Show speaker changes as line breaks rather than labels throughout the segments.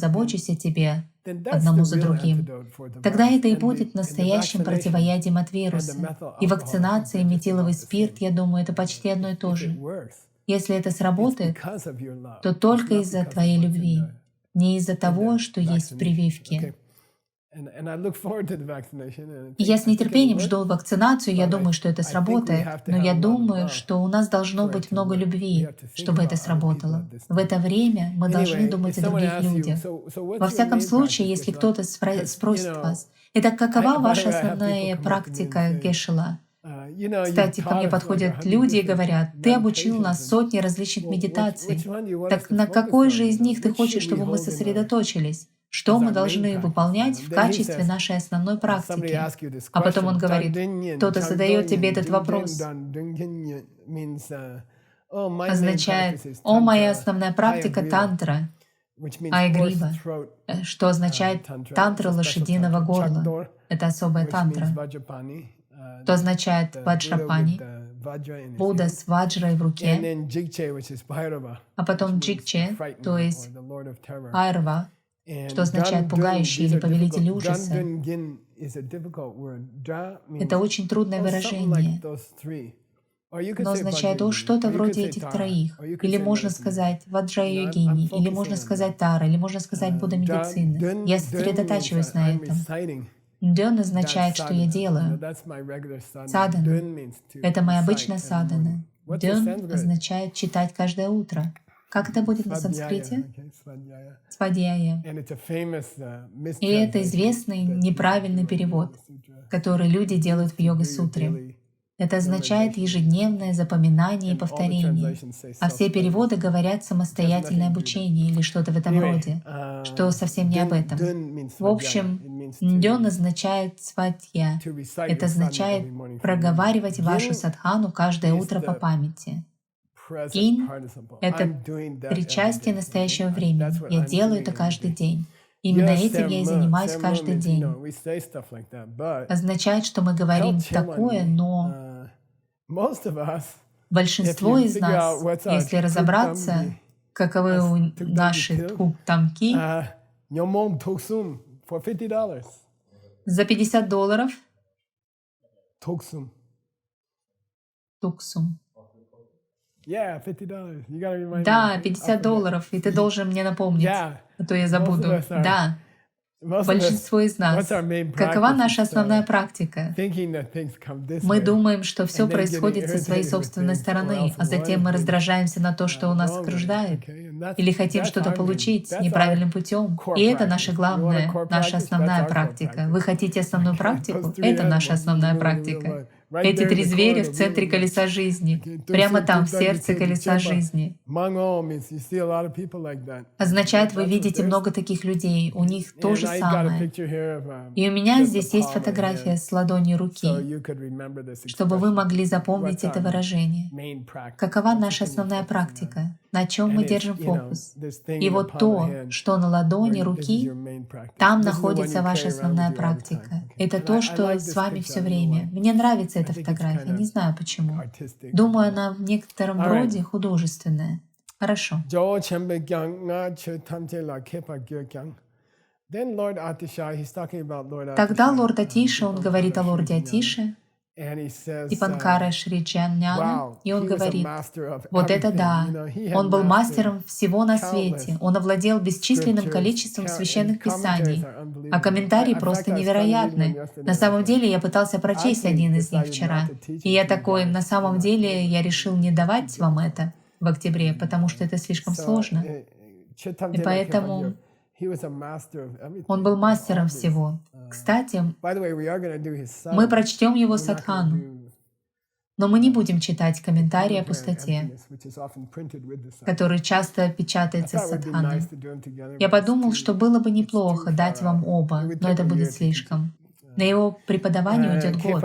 позабочусь о тебе
then that's
одному
the
за
real
другим,
antidote for the
тогда
virus.
это и
And
будет настоящим противоядием от вируса. И вакцинация, и метиловый спирт, я думаю, это почти одно и то
if it
же.
works,
Если это
it's
сработает,
because of your love.
то
It's
только
not
из-за
because of
твоей
what's in
любви,
the
не из-за того, что есть в
vaccination.
прививке.
Okay. And I look forward to the vaccination. And
И я с
I think it'll
нетерпением
work.
жду вакцинацию, я
But
думаю, что это
I think we
сработает,
have to
но
have
я
a lot of
думаю,
love
что у нас должно
for it
быть
to
много
work. We
любви,
have to think
чтобы это
about other people
сработало.
at this
В это
time.
время мы должны
Anyway,
думать
if
о
someone
других
asks you,
людях.
so what's
Во
your
всяком
main
случае,
practice,
если
Geshe-la?
кто-то
Because,
спросит вас, это какова
by
ваша
the way, I have people
основная
come up to me and
практика
say,
Гешела?
you've
Кстати, ко мне
taught us like 100
подходят люди и
different
говорят, ты обучил
meditations,
нас
and
сотни различных
well, which
медитаций.
one do you want us
Так
to
на
focus
какой
on?
же из них ты
Which
хочешь,
should we
чтобы мы
hold in our
сосредоточились? Что
as
мы
our main
должны
practice?
выполнять
And
в
then he
качестве
says,
нашей основной
somebody
практики?
asks you this
А потом он
question.
говорит,
Dandinyin,
кто-то задает тебе
Changdonyin,
этот вопрос,
Dandinyin means, oh, my main
означает,
practice is
о, моя
Tantra
основная практика
Hayagriva,
тантра,
which means horse
Айгрива,
throat
что означает
tantra. It's
тантра
a special
лошадиного
tantra.
горла.
Chakdor,
Это особая
which means
тантра,
Vajrapani,
что означает
the Buddha with
ваджрапани,
the Vajra in his
Будда
hand.
с ваджрой в
And
руке,
then Jigche, which is Bhairava,
а потом
which means the
джикче, то
frightener
есть
or the Lord of Terror.
айрва, что
And
означает пугающий
these
или
are
повелитель
difficult.
ужаса.
Gandun is a difficult word. Dra means
Это очень трудное
something
выражение,
like those three. Or you could
но
say
означает
Vajrayogini,
что-то
or you could
вроде
say
этих
Tara,
троих.
or you could
Или
say
можно
medicine.
сказать ваджра
I'm
йогини, или
focusing
можно
on
сказать
that.
Тара, или можно сказать Будда медицины. Я сосредотачиваюсь на
I'm
этом.
reciting
Дён
that
означает, что я
sadhana.
делаю.
That's my regular sadhana.
Садхана.
Dun means to
Это моя
recite
обычная
every morning.
садхана.
What's the
Дён
Sanskrit?
означает читать каждое утро. Как это будет на
Svadhyaya,
санскрите?
okay, Svadhyaya.
Свадьяя.
And it's a famous
И это
mistranslation
известный
that
неправильный
people do in
перевод,
Yoga Sutra.
который люди делают в
To do your
йога-сутре.
daily
Это означает
memorization.
ежедневное запоминание и
And all the
повторение.
translations say
А все
self-study.
переводы говорят самостоятельное
nothing to do with
обучение или что-то в этом
Anyway,
роде, что совсем не об этом.
dun means
В
svadhyaya.
общем,
It means
дён означает сватья.
to recite
Это
your sadhana
означает
every morning from memory.
проговаривать вашу
Yin
садхану каждое
is
утро по
the
памяти.
present
Ин
participle.
— это
I'm doing that every
причастие
day,
настоящего
okay?
времени.
That's what
Я
I'm
делаю
doing
это
every
каждый
day.
день. Именно
Yes,
этим я и
serma.
занимаюсь
Serma
каждый
means,
день.
we say stuff like that, but
Означает, что мы говорим такое, но
most of us,
большинство
if you
из
figure
нас,
out what's our
если разобраться,
tukdamgi,
каковы наши
tukdamgi,
тхук-тамки,
nyomom toksum for $50.
за $50
Toksum.
туксум.
Yeah, $50. You gotta remind
Да,
me.
$50, и ты должен мне напомнить,
Yeah.
а то я забуду.
Most of us are-
Да,
Most of us,
большинство из нас.
what's our main
Какова
practice?
наша
It's,
основная практика?
thinking that things come this
Мы
way.
думаем, что все
and then
происходит
getting
со своей
irritated with
собственной
things, or
стороны,
else
а затем мы
wanting
раздражаемся на то, что у нас
wrong way,
окружает.
okay? And that's-
Или хотим
that's
что-то
our main-
получить
that's
неправильным
our
путем.
core
И это
practice.
наша
You want a
главная,
core
наша
practice?
основная
That's our core
практика.
practice.
Вы хотите основную
Okay,
практику?
those three
Это наша
animals,
основная
you know,
практика.
right
Эти
there in
три
the
зверя
corner,
в центре
really,
колеса жизни.
okay,
Прямо
Tusu,
там, в
Tusu,
сердце
Tusu,
колеса
Tusu,
жизни.
Mango means you see a lot of people like that.
Означает, вы
That's what
видите
there's-
много таких людей. У них то
And
же
I got a
самое.
picture here of,
И у меня
just the
здесь есть
palm of
фотография
hand,
с ладонью
so
руки,
you could remember this
чтобы вы
expression.
могли запомнить
What's
это
our
выражение.
main practice?
Какова
What's the
наша
thing we're
основная
focusing on?
практика? На чем
And
мы
it's,
держим
you know,
фокус?
this thing
И
in the
вот
palm of
то,
the hand,
что на ладони
where this is
руки,
your main practice.
там
This is the one
находится
you
ваша
carry around
основная
with you all the time,
практика.
okay?
Это
And
то,
I
что
like
с
this
вами
picture.
все
I don't know
время.
why.
Мне нравится
I
эта
think it's
фотография,
kinda
не знаю почему.
artistic.
Думаю, она в некотором
All right.
роде художественная. Хорошо.
Jo Chembe Gyang Nga Che Tamte La Kepa Gyo Gyang. Then Lord Atisha, he's talking about Lord
Тогда
Atisha,
лорд Атиша, он
Dipankara
говорит о лорде
Shri
Атише,
And he says,
Дипанкара Шри Джаняна,
wow,
и он
he was a
говорит,
master of
вот это
everything.
да,
You know, he had
он был
mastered
мастером всего на
countless
свете, он овладел бесчисленным
scriptures,
количеством священных
and
писаний,
commentaries are unbelievable.
а комментарии
In fact,
просто
I was trying to read one
невероятны.
yesterday,
На самом
I was
деле я пытался прочесть
actually
один из них
decided
вчера,
not to teach
и
it
я
to you
такой,
guys
на самом
in
деле
October.
я решил не давать вам это в октябре, потому что это слишком сложно.
И
И поэтому он был мастером всего. Кстати, мы прочтем его садхану, но мы не будем читать комментарии о пустоте, который часто печатается с садханой. Я подумал, что было бы неплохо дать вам оба, но это будет слишком. На его преподавание уйдет год.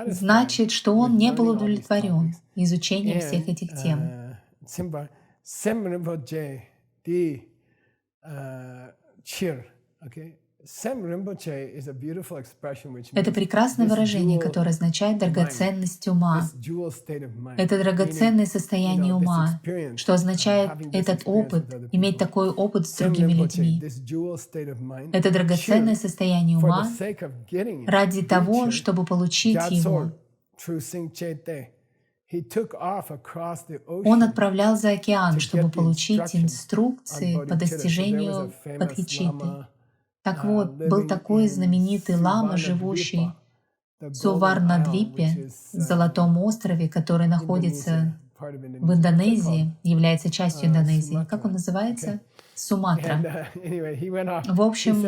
Значит, что он не был удовлетворен изучением всех этих тем. Это прекрасное выражение, которое означает драгоценность ума. Это драгоценное состояние ума, что означает этот опыт, иметь такой опыт с другими людьми. Это драгоценное состояние ума ради того, чтобы получить его. Он отправлял за океан, чтобы получить инструкции по достижению Бодхичитты. Так вот, был такой знаменитый лама, живущий в Суварнадвипе, Золотом острове, который находится в Индонезии, является частью Индонезии. Как он называется? Суматра. В общем,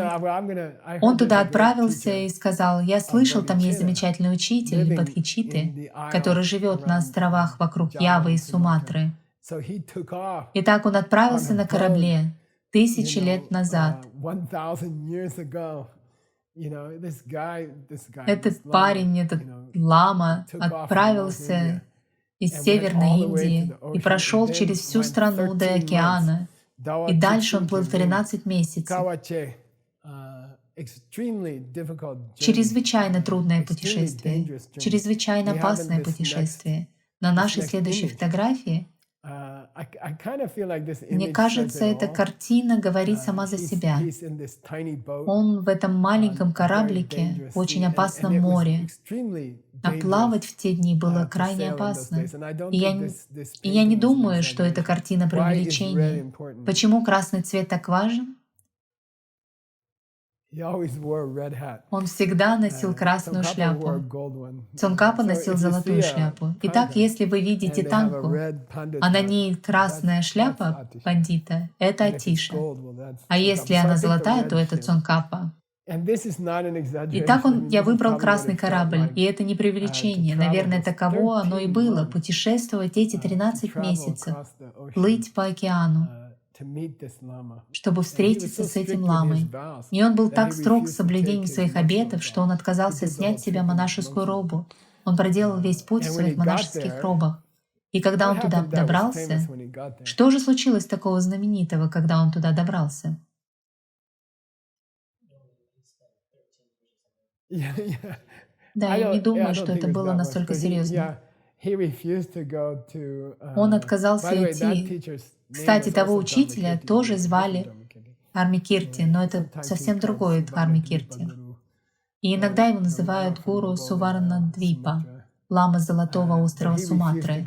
он туда отправился и сказал: «Я слышал, там есть замечательный учитель Бодхичитты, который живет на островах вокруг Явы и Суматры». Итак, он отправился на корабле 1000 лет назад. Этот парень, этот лама отправился из Северной Индии и прошел через всю страну до океана. И дальше он плыл 13 месяцев. Чрезвычайно трудное путешествие, чрезвычайно опасное путешествие. На нашей следующей фотографии, мне кажется, эта картина говорит сама за себя. Он в этом маленьком кораблике в очень опасном море. А плавать в те дни было крайне опасно. И я не думаю, что это картина преувеличения. Почему красный цвет так важен? Он всегда носил красную шляпу. Цонгкапа носил золотую шляпу. Итак, если вы видите танку, а на ней красная шляпа пандита, это Атиша. А если она золотая, то это Цонгкапа. Итак, я выбрал красный корабль, и это не преувеличение. Наверное, таково оно и было — путешествовать эти 13 месяцев, плыть по океану, чтобы встретиться с этим ламой. И он был так строг в соблюдении своих обетов, что он отказался снять с себя монашескую робу. Он проделал весь путь в своих монашеских робах. И когда он туда добрался, что же случилось такого знаменитого, когда он туда добрался? Да, я не думаю, что это было настолько серьезно. Он отказался идти. Кстати, того учителя тоже звали Дхармакирти, но это совсем другой Дхармакирти. И иногда его называют гуру Суварнадвипа, лама Золотого острова Суматры.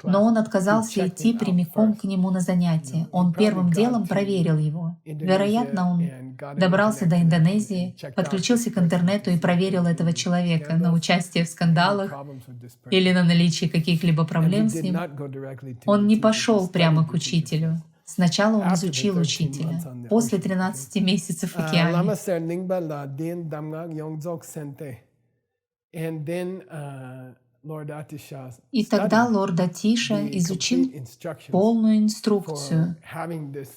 Но он отказался идти прямиком к нему на занятия. Он первым делом проверил его. Вероятно, он добрался до Индонезии, подключился к интернету и проверил этого человека на участие в скандалах или на наличие каких-либо проблем с ним. Он не пошел прямо к учителю. Сначала он изучил учителя. После 13 месяцев в океане. И тогда лорд Атиша изучил полную инструкцию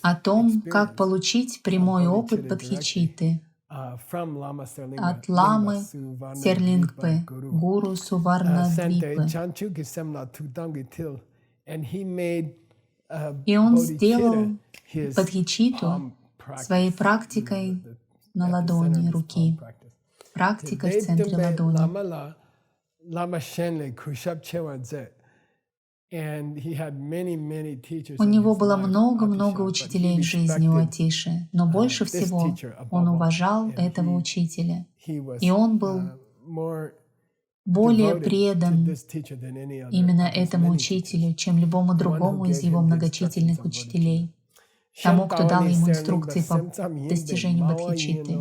о том, как получить прямой опыт Бодхичитты от ламы Серлингпе, гуру Суварнадвипы. И он сделал Бодхичитту своей практикой на ладони руки. Практика в центре ладони. У него было много-много учителей в жизни у Атиши, но больше всего он уважал этого учителя. И он был более предан именно этому учителю, чем любому другому из его многочисленных учителей, тому, кто дал ему инструкции по достижению Бодхичитты.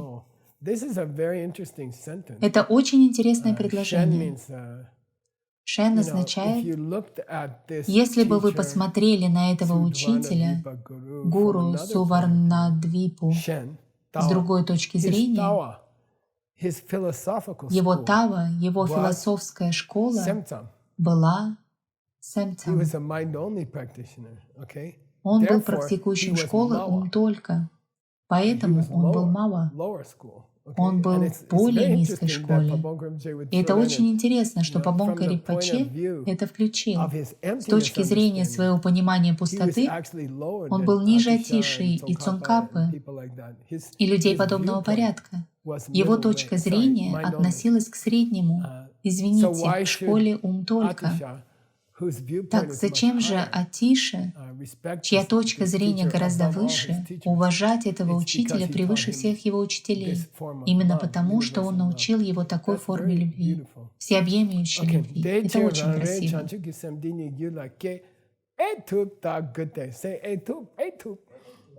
Это очень интересное предложение. Шен означает, если бы вы посмотрели на этого учителя, гуру Суварнадвипу, с другой точки зрения, его тава, его философская школа была сэмцам. Он был практикующим школы ум только, поэтому он был мава. Он был в более низкой школе. И это очень интересно, что Пабонка Ринпоче это включил. С точки зрения своего понимания пустоты, он был ниже Атиши и Цонгкапы и людей подобного порядка. Его точка зрения относилась к среднему. Извините, к школе ум только. Так зачем же Атише, чья точка зрения гораздо выше, уважать этого учителя превыше всех его учителей? Именно потому, что он научил его такой форме любви, всеобъемлющей любви. Это очень красиво.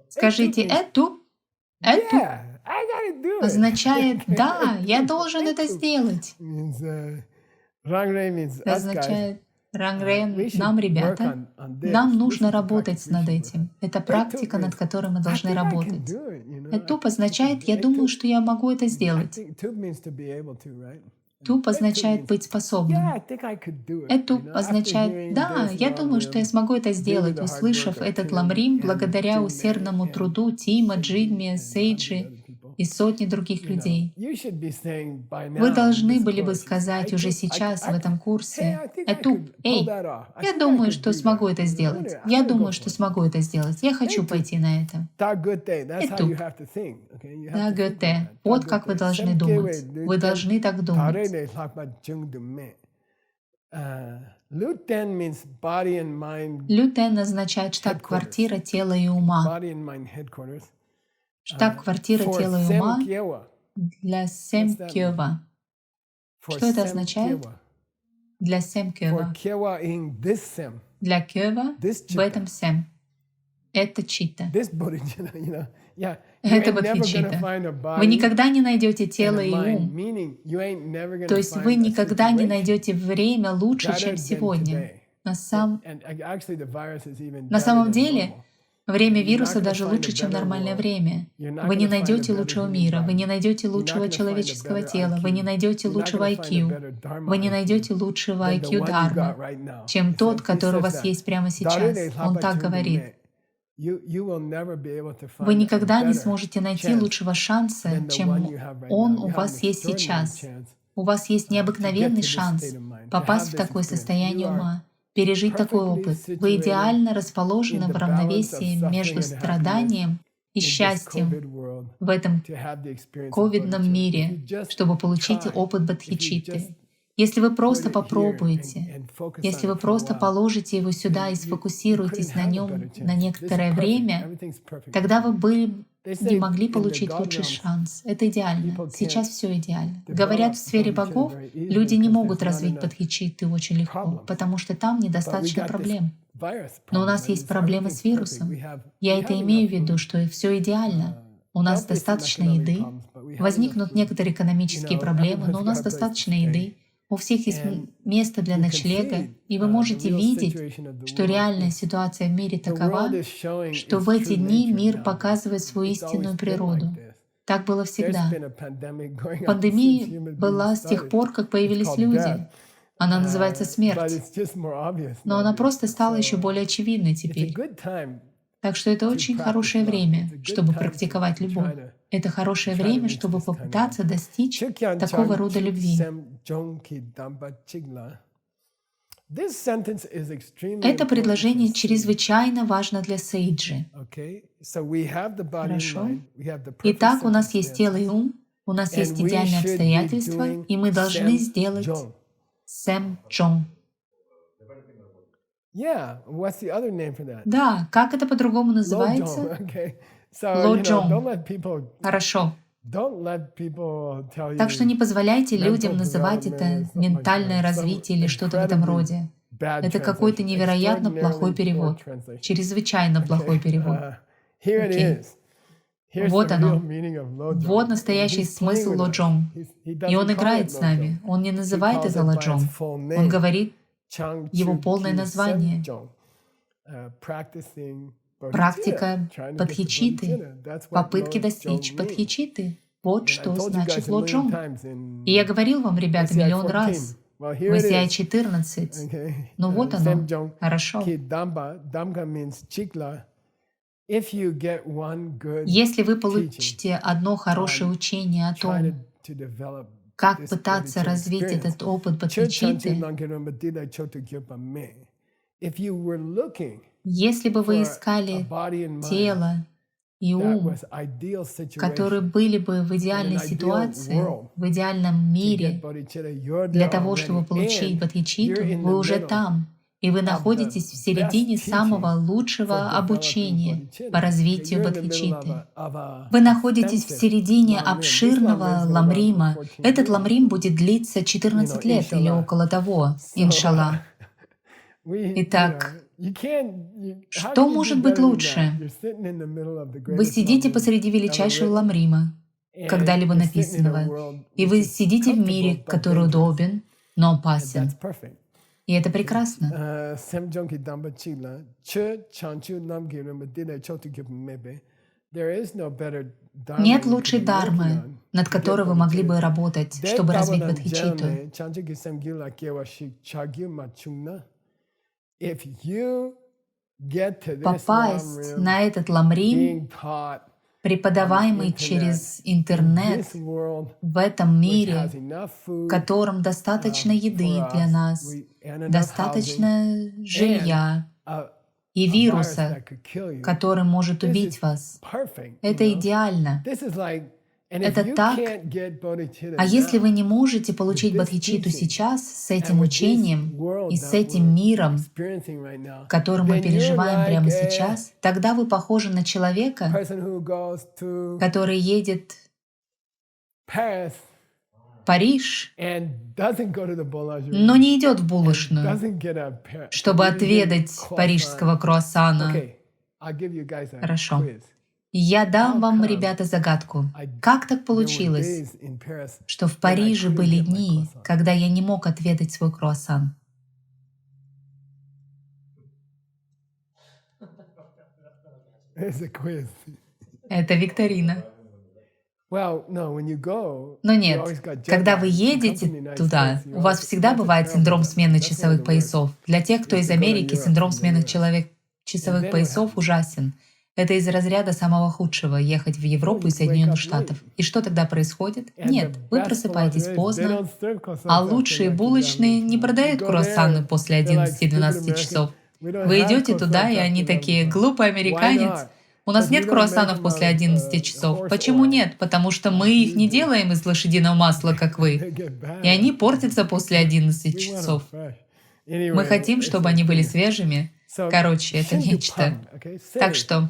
Скажите «эту». «Эту» означает «да, я должен это сделать». Означает «рангрен» нам, ребята, нам нужно работать над этим. Это практика, над которой мы должны работать. «Эту» означает «я думаю, что я могу это сделать». «Туп» означает быть способным. «Эту» означает «да, я думаю, что я смогу это сделать», услышав этот ламрим благодаря усердному труду Тима, Джигми, Сейджи и сотни других людей. Вы должны были бы сказать уже сейчас в этом курсе «Эту, эй, я думаю, что смогу это сделать. Я думаю, что смогу это сделать. Я хочу пойти на это». «Эту». Да, Гёте. Вот как вы должны думать. Вы должны так думать. Лютен означает штаб-квартира тела и ума. Штаб-квартира тела и ума для Семкёва. Что это означает? Для Семкёва. Для Кёва в этом Сем. Это чита. Это бодхичитта. Вы никогда не найдете тело и ум. То есть вы никогда не найдете время лучше, чем сегодня. На самом деле, время вируса даже лучше, чем нормальное время. Вы не найдете лучшего мира, вы не найдете лучшего человеческого тела, вы не найдете лучшего IQ, вы не найдете лучшего IQ Дharma, чем тот, который у вас есть прямо сейчас. Он так говорит. Вы никогда не сможете найти лучшего шанса, чем он у вас есть сейчас. У вас есть необыкновенный шанс попасть в такое состояние ума, пережить такой опыт. Вы идеально расположены в равновесии между страданием и счастьем в этом ковидном мире, чтобы получить опыт бодхичитты. Если вы просто попробуете, если вы просто положите его сюда и сфокусируетесь на нем на некоторое время, тогда вы бы не могли получить лучший шанс. Это идеально. Сейчас все идеально. Говорят, в сфере богов люди не могут развить бодхичитты очень легко, потому что там недостаточно проблем. Но у нас есть проблемы с вирусом. Я это имею в виду, что все идеально. У нас достаточно еды. Возникнут некоторые экономические проблемы, но у нас достаточно еды. У всех есть место для ночлега, и вы можете видеть, что реальная ситуация в мире такова, что в эти дни мир показывает свою истинную природу. Так было всегда. Пандемия была с тех пор, как появились люди. Она называется смерть. Но она просто стала еще более очевидной теперь. Так что это очень хорошее время, чтобы практиковать любовь. Это хорошее время, чтобы попытаться достичь такого рода любви. Это предложение чрезвычайно важно для сейджи. Хорошо. Итак, у нас есть тело и ум, у нас есть идеальные обстоятельства, и мы должны сделать сэм джон. Да, как это по-другому называется? Ло Джон. Хорошо. Так что не позволяйте людям называть это ментальное развитие или что-то в этом роде. Это какой-то невероятно плохой перевод. Чрезвычайно плохой перевод. Окей. Вот оно. Вот настоящий смысл Ло Джон. И он играет с нами. Он не называет это Ло Джон. Он говорит его полное название. Практика бодхичитты, попытки достичь бодхичитты. Вот что значит Ло Джон. И я говорил вам, ребята, миллион раз. В Исайя 14. Ну вот оно. Хорошо. Если вы получите одно хорошее учение о том, как пытаться развить этот опыт бодхичитты, если бы вы искали тело и ум, которые были бы в идеальной ситуации, в идеальном мире, для того, чтобы получить бодхичитту, вы уже там, и вы находитесь в середине самого лучшего обучения по развитию бодхичитты. Вы находитесь в середине обширного ламрима. Этот ламрим будет длиться 14 лет или около того, иншаллах. Итак, что может быть лучше? Вы сидите посреди величайшего ламрима, когда-либо написанного, и вы сидите в мире, который удобен, но опасен. И это прекрасно. Нет лучшей дармы, над которой вы могли бы работать, чтобы развить бодхичитту. Попасть на этот ламрим, преподаваемый через интернет в этом мире, в котором достаточно еды для нас, достаточно жилья и вируса, который может убить вас. Это идеально. Это так. А если вы не можете получить бодхичитту сейчас с этим учением и с этим миром, который мы переживаем прямо сейчас, тогда вы похожи на человека, который едет в Париж, но не идет в булочную, чтобы отведать парижского круассана. Хорошо. Я дам вам, ребята, загадку. Как так получилось, что в Париже были дни, когда я не мог отведать свой круассан? Это викторина. Но нет, когда вы едете туда, у вас всегда бывает синдром смены часовых поясов. Для тех, кто из Америки, синдром смены часовых поясов ужасен. Это из разряда самого худшего — ехать в Европу и Соединенных Штатов. И что тогда происходит? Нет, вы просыпаетесь поздно, а лучшие булочные не продают круассаны после 11-12 часов. Вы идете туда, и они такие: «Глупый американец, у нас нет круассанов после 11 часов». Почему нет? Потому что мы их не делаем из лошадиного масла, как вы. И они портятся после 11 часов. Мы хотим, чтобы они были свежими. Короче, это нечто. Так что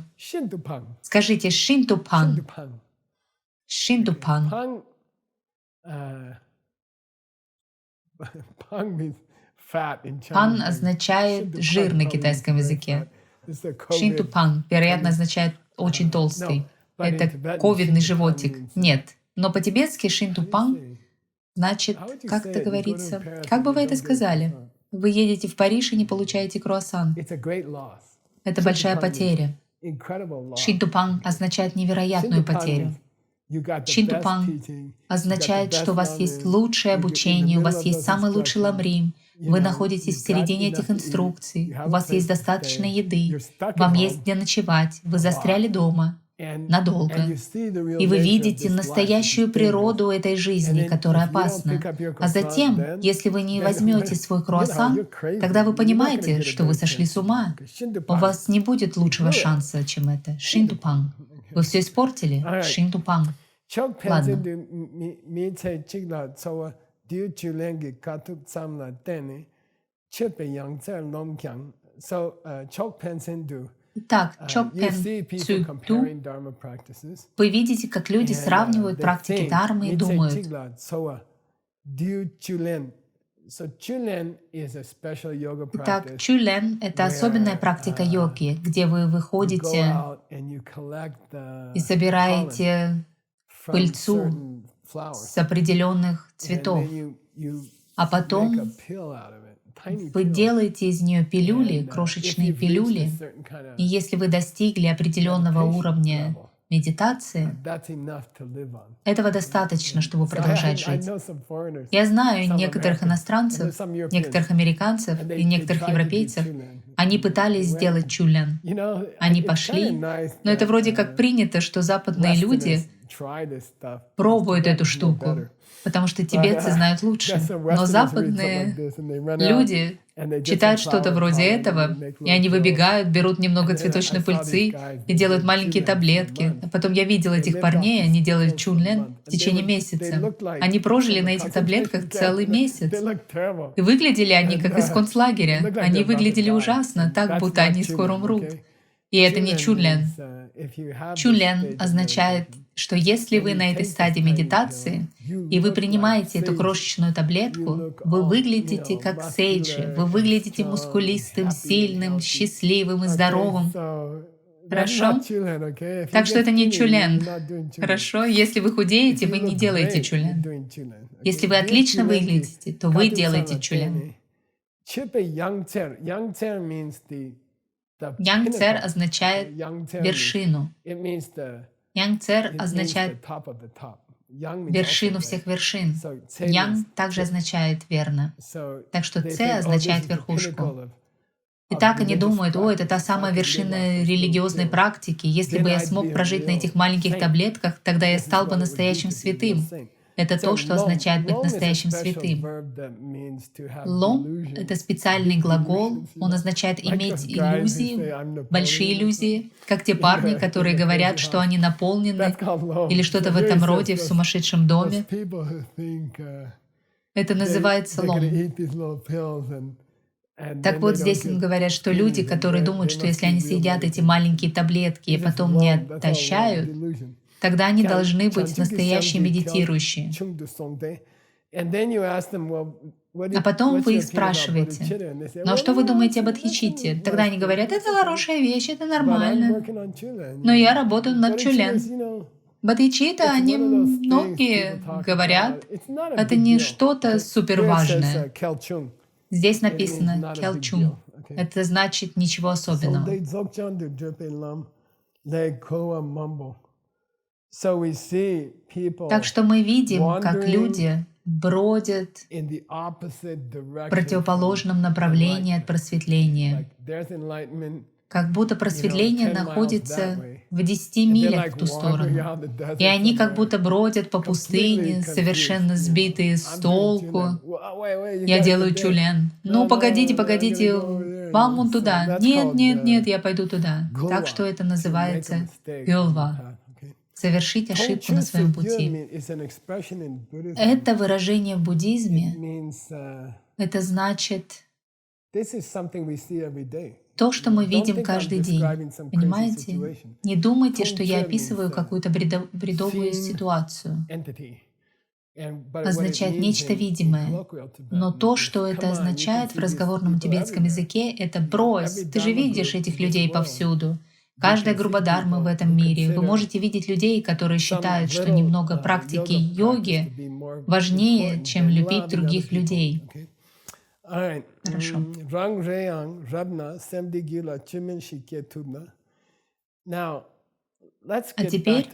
скажите «шинтупан». «Шинтупан». «Пан» означает «жир» на китайском языке. «Шинтупан», вероятно, означает «очень толстый». Это ковидный животик. Нет. Но по-тибетски «шинтупан» значит, как это говорится? Как бы вы это сказали? Вы едете в Париж и не получаете круассан. Это большая потеря. Шинтупан означает невероятную потерю. Шинтупан означает, что у вас есть лучшее обучение, у вас есть самый лучший ламрим, вы находитесь в середине этих инструкций, у вас есть достаточно еды, вам есть где ночевать, вы застряли дома надолго, и вы видите настоящую природу этой жизни, которая опасна. А затем, если вы не возьмете свой круассан, тогда вы понимаете, что вы сошли с ума. У вас не будет лучшего шанса, чем это. Шинтупан. Вы все испортили? Шинтупан. Ладно. Итак, Чокпен Цюкту, вы видите, как люди сравнивают практики дхармы и думают. Итак, Чулен — это особенная практика йоги, где вы выходите и собираете пыльцу с определенных цветов, а потом вы делаете из нее пилюли, крошечные пилюли, и если вы достигли определенного уровня медитации, этого достаточно, чтобы продолжать жить. Я знаю некоторых иностранцев, некоторых американцев и некоторых европейцев, они пытались сделать чулян. Они пошли, но это вроде как принято, что западные люди пробуют эту штуку, потому что тибетцы знают лучше. Но западные люди читают что-то вроде этого, и они выбегают, берут немного цветочной пыльцы и делают маленькие таблетки. А потом я видела этих парней, они делали чунлен в течение месяца. Они прожили на этих таблетках целый месяц. И выглядели они как из концлагеря. Они выглядели ужасно, так будто они скоро умрут. И это не чунлен. Чунлен означает, что если вы на этой стадии медитации, и вы принимаете эту крошечную таблетку, вы выглядите как сейджи, вы выглядите мускулистым, сильным, счастливым и здоровым. Хорошо? Так что это не чулен. Хорошо? Если вы худеете, вы не делаете чулен. Если вы отлично выглядите, то вы делаете чулен. Янгцер означает вершину. Янгцер означает вершину всех вершин. Янг также означает верно. Так что Ц означает верхушку. И так они думают, о, это та самая вершина религиозной практики. Если бы я смог прожить на этих маленьких таблетках, тогда я стал бы настоящим святым. Это то, что означает быть настоящим святым. Лом — это специальный глагол, он означает иметь иллюзии, большие иллюзии, как те парни, которые говорят, что они наполнены, или что-то в этом роде в сумасшедшем доме. Это называется лом. Так вот, здесь им говорят, что люди, которые думают, что если они съедят эти маленькие таблетки и потом не отощают, тогда они должны быть настоящие медитирующие. А потом вы их спрашиваете, ну а что вы думаете об адхичитте? Тогда они говорят, это хорошая вещь, это нормально. Но я работаю над чулен. Бодхичитта, они многие говорят, это не что-то суперважное. Здесь написано «келчун». Это значит ничего особенного. Так что мы видим, как люди бродят в противоположном направлении от просветления. Как будто просветление находится в 10 милях в ту сторону. И они как будто бродят по пустыне, совершенно сбитые с толку. Я делаю чулен. Ну, погодите, погодите, вам вон туда. Нет, нет, нет, я пойду туда. Так что это называется гёлва. Совершить ошибку на своем пути. Это выражение в буддизме, это значит то, что мы видим каждый день. Понимаете? Не думайте, что я описываю какую-то бредовую ситуацию. Означает нечто видимое. Но то, что это означает в разговорном тибетском языке, это «брось». Ты же видишь этих людей повсюду. Каждая грубодарма в этом мире. Вы можете видеть людей, которые считают, что немного практики йоги важнее, чем любить других людей. Хорошо. А теперь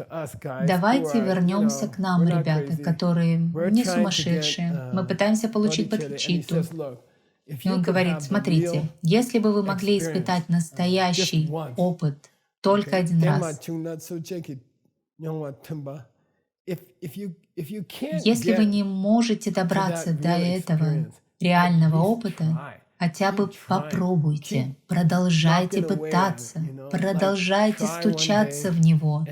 давайте вернемся к нам, ребята, которые не сумасшедшие. Мы пытаемся получить бодхичитту. И он говорит, смотрите, если бы вы могли испытать настоящий опыт только один раз, если вы не можете добраться до этого реального опыта, хотя бы попробуйте, продолжайте пытаться, продолжайте стучаться в него.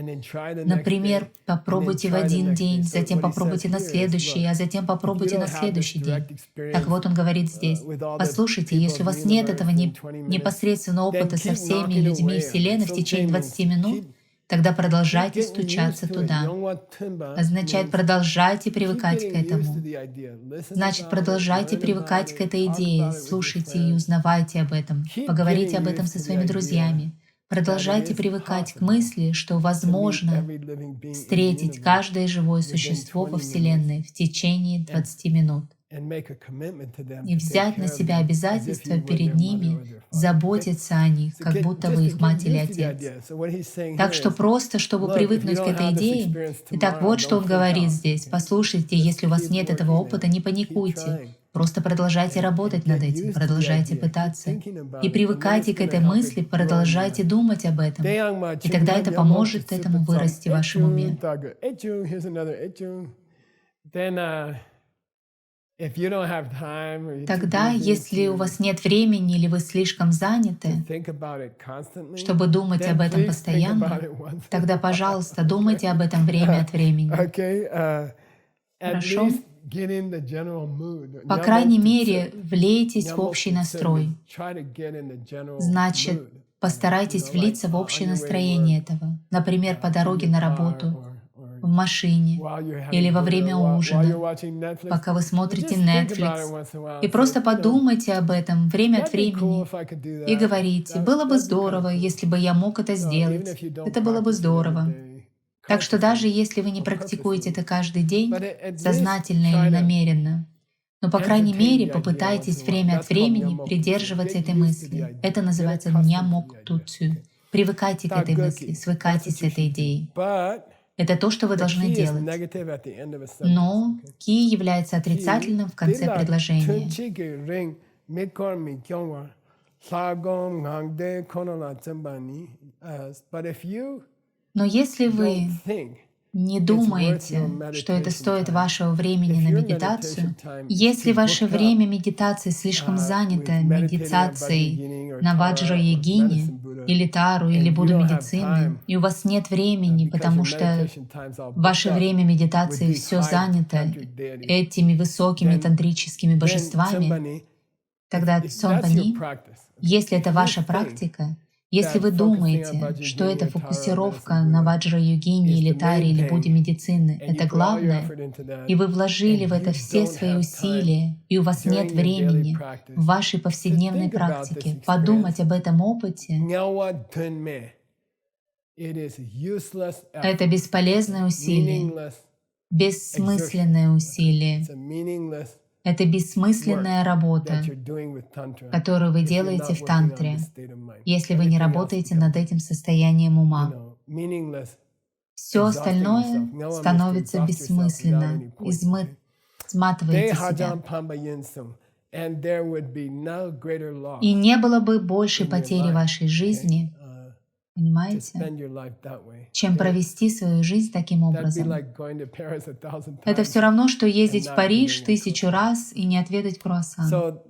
Например, попробуйте в один день, затем попробуйте на следующий, а затем попробуйте на следующий день. Так вот он говорит здесь, послушайте, если у вас нет этого непосредственного опыта со всеми людьми Вселенной в течение 20 минут, тогда продолжайте стучаться туда. Означает, продолжайте привыкать к этому. Значит, продолжайте привыкать к этой идее, слушайте и узнавайте об этом, поговорите об этом со своими друзьями. Продолжайте привыкать к мысли, что возможно встретить каждое живое существо во Вселенной в течение 20 минут. И взять на себя обязательства перед ними, заботиться о них, как будто вы их мать или отец. Так что просто, чтобы привыкнуть к этой идее, итак, вот что он говорит здесь. Послушайте, если у вас нет этого опыта, не паникуйте. Просто продолжайте работать над этим, продолжайте пытаться. И привыкайте к этой мысли, продолжайте думать об этом. И тогда это поможет этому вырасти в вашем уме. Тогда, если у вас нет времени или вы слишком заняты, чтобы думать об этом постоянно, тогда, пожалуйста, думайте об этом время от времени. Хорошо? По крайней мере, влейтесь в общий настрой. Значит, постарайтесь влиться в общее настроение этого. Например, по дороге на работу, в машине или во время ужина, пока вы смотрите Netflix. И просто подумайте об этом время от времени и говорите: было бы здорово, если бы я мог это сделать. Это было бы здорово. Так что даже если вы не практикуете это каждый день, сознательно или намеренно, но, по крайней мере, попытайтесь время от времени придерживаться этой мысли. Это называется «нямок туцю». Привыкайте к этой мысли, свыкайтесь с этой идеей. Это то, что вы должны делать. Но ки является отрицательным в конце предложения. Но если вы не думаете, что это стоит вашего времени на медитацию, если ваше время медитации слишком занято медитацией на ваджра-йогине, или тару, или Будду медицины, и у вас нет времени, потому что ваше время медитации все занято этими высокими тантрическими божествами, тогда цонпани, если это ваша практика, если вы думаете, что эта фокусировка на ваджра-йогине или таре или Будде медицины — это главное, и вы вложили в это все свои усилия, и у вас нет времени в вашей повседневной практике подумать об этом опыте, это бесполезное усилие, бессмысленное усилие. Это бессмысленная работа, которую вы делаете в тантре, если вы не работаете над этим состоянием ума. Все остальное становится бессмысленно, изматываете себя. И не было бы большей потери вашей жизни, понимаете, чем провести свою жизнь таким образом. Это все равно, что ездить в Париж 1000 раз и не отведать круассан.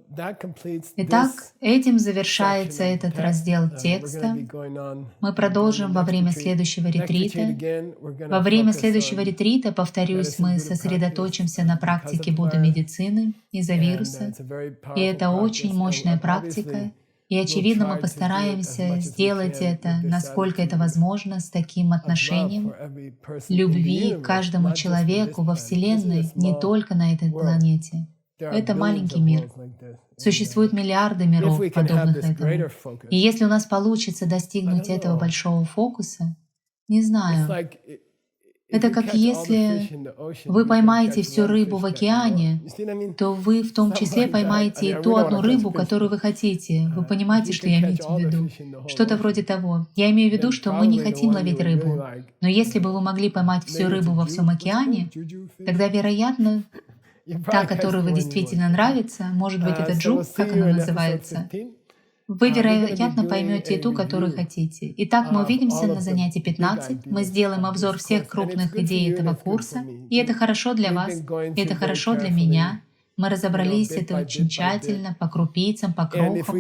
Итак, этим завершается этот раздел текста. Мы продолжим во время следующего ретрита. Во время следующего ретрита, повторюсь, мы сосредоточимся на практике Будда медицины из-за вируса. И это очень мощная практика. И, очевидно, мы постараемся сделать это, насколько это возможно, с таким отношением любви к каждому человеку во Вселенной, не только на этой планете. Это маленький мир. Существует миллиарды миров, подобных этому. И если у нас получится достигнуть этого большого фокуса, не знаю, это как если вы поймаете всю рыбу в океане, то вы в том числе поймаете и ту одну рыбу, которую вы хотите. Вы понимаете, что я имею в виду? Что-то вроде того. Я имею в виду, что мы не хотим ловить рыбу. Но если бы вы могли поймать всю рыбу во всем океане, тогда, вероятно, та, которую вы действительно нравится, может быть, это джук, как она называется, вы, вероятно, поймете и ту, которую хотите. Итак, мы увидимся на занятии 15. Мы сделаем обзор всех крупных идей этого курса. И это хорошо для вас, и это хорошо для меня. Мы разобрались это очень тщательно, по крупицам, по крохам.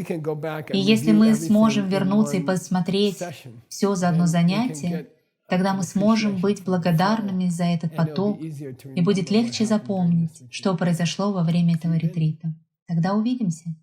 И если мы сможем вернуться и посмотреть все за одно занятие, тогда мы сможем быть благодарными за этот поток, и будет легче запомнить, что произошло во время этого ретрита. Тогда увидимся.